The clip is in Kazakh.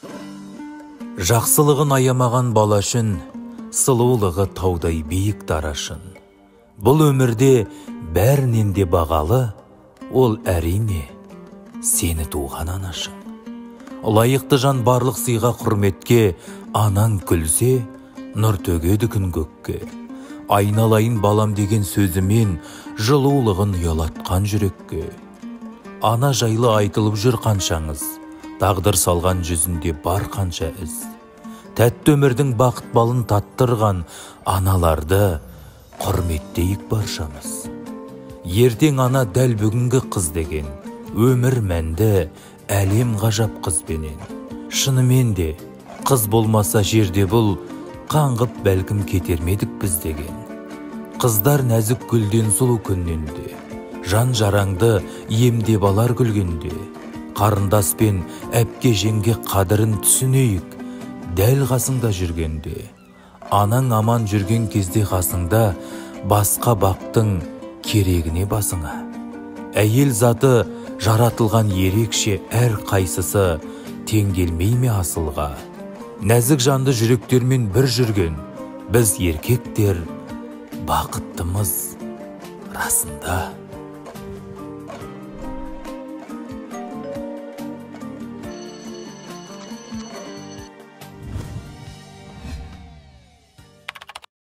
Жақсылығын аямаған бала үшін сұлулығы таудай биік дарашын. Бұл өмірде бәрінен де бағалы, ол әрине сені туған анашың. Лайықты жан барлық сыйға құрметке, анаң күлсе, нұр төгеді күн көкке. Айналайын балам деген сөзімен жылулығын ұялатқан жүрекке. Ана жайлы айтылып жүр қаншаңыз, тағдыр салған жүзінде бар қанша із. Тәтті өмірдің бақыт балын таттырған аналарды құрметтейік баршамыз. Ертең ана дәл бүгінгі қыз деген, өмір мәнді, әлем ғажап қызбенен. Шынымен де қыз болмаса жерде бұл, қаңғып бәлкім кетермедік біз деген. Қыздар нәзік гүлден сұлу күнненде, жан жараңды емдеп алар күлгенде. Қарындас пен әпке жеңге қадірін түсінейік, дәл қасыңда жүргенде. Анаң аман жүрген кезде қасыңда, басқа бақтың керегіне басыңа. Әйел заты жаратылған ерекше, әр қайсысы тең келмей ме асылға. Нәзік жанды жүректермен бір жүрген біз еркектер бақыттымыз расында.